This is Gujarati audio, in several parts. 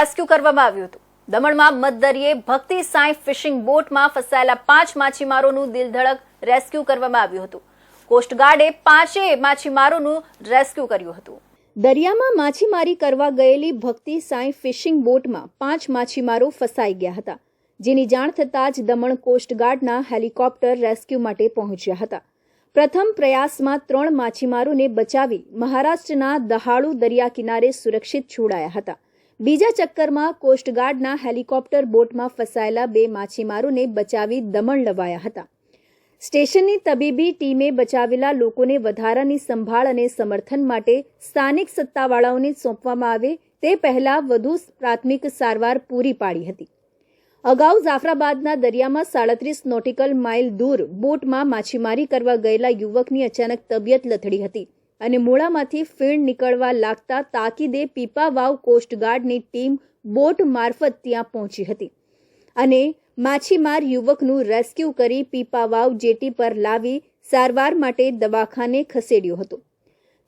રેસ્ક્યુ કરવામાં આવ્યું હતું। દમણમાં મધદરિયે ભક્તિ સાંઈ ફિશિંગ બોટમાં ફસાયેલા 5 માછીમારોનું દિલધડક રેસ્ક્યુ કરવામાં આવ્યું હતું। કોસ્ટગાર્ડે 5 માછીમારોનું રેસ્ક્યુ કર્યું હતું। દરિયામાં માછીમારી કરવા ગયેલી ભક્તિ સાંઈ ફિશિંગ બોટમાં 5 માછીમારો ફસાઈ ગયા હતા, જેની જાણ થતાં જ દમણ કોસ્ટગાર્ડના હેલિકોપ્ટર રેસ્ક્યુ માટે પહોંચ્યા હતા। પ્રથમ પ્રયાસમાં 3 માછીમારોને બચાવી મહારાષ્ટ્રના દહાડુ દરિયા કિનારે સુરક્ષિત છોડાયા હતા। બીજા ચક્કરમાં કોસ્ટગાર્ડના હેલિકોપ્ટર બોટમાં ફસાયેલા 2 માછીમારોને બચાવી દમણ લવાયા હતા। સ્ટેશનની તબીબી ટીમે બચાવેલા લોકોને વધારાની સંભાળ અને સમર્થન માટે સ્થાનિક સત્તાવાળાઓને સોંપવામાં આવે તે પહેલા વધુ પ્રાથમિક સારવાર પૂરી પાડી હતી। અગાઉ જાફરાબાદના દરિયામાં 37 નોટિકલ માઇલ દૂર બોટમાં માછીમારી કરવા ગયેલા યુવકની અચાનક તબિયત લથડી હતી અને મોડામાંથી ફીણ નીકળવા લાગતા તાકીદે પીપાવાવ કોસ્ટગાર્ડની ટીમ બોટ મારફત ત્યાં પહોંચી હતી અને માછીમાર યુવકનું રેસ્ક્યુ કરી પીપાવાવ જેટી પર લાવી સારવાર માટે દવાખાને ખસેડ્યો હતો।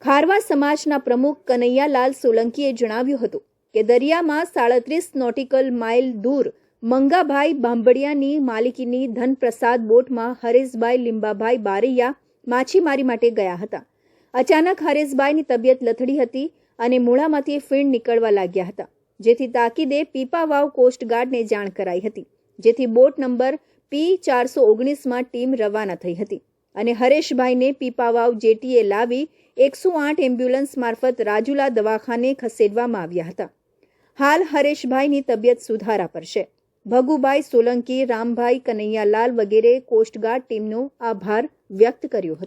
ખારવા સમાજના પ્રમુખ કનૈયાલાલ સોલંકીએ જણાવ્યું હતું કે દરિયામાં 37 નોટિકલ માઇલ દૂર મંગાભાઈ બાંભડિયાની માલિકીની ધનપ્રસાદ બોટમાં હરેશભાઈ લીંબાભાઈ બારૈયા માછીમારી માટે ગયા હતા। અચાનક હરેશભાઈની તબિયત લથડી હતી અને મોઢામાંથી ફીણ નીકળવા લાગ્યા હતા, જેથી તાકીદે પીપાવાવ કોસ્ટગાર્ડને જાણ કરાઈ હતી, જેથી બોટ નંબર P419માં ટીમ રવાના થઈ હતી અને હરેશભાઈને પીપાવાવ જેટીએ લાવી 108 એમ્બ્યુલન્સ મારફત રાજુલા દવાખાને ખસેડવામાં આવ્યા હતા। હાલ હરેશભાઈની તબિયત સુધારા પર છે। ભગુભાઈ સોલંકી, રામભાઈ, કનૈયાલાલ વગેરે કોસ્ટગાર્ડ ટીમનો આભાર વ્યક્ત કર્યો હતો।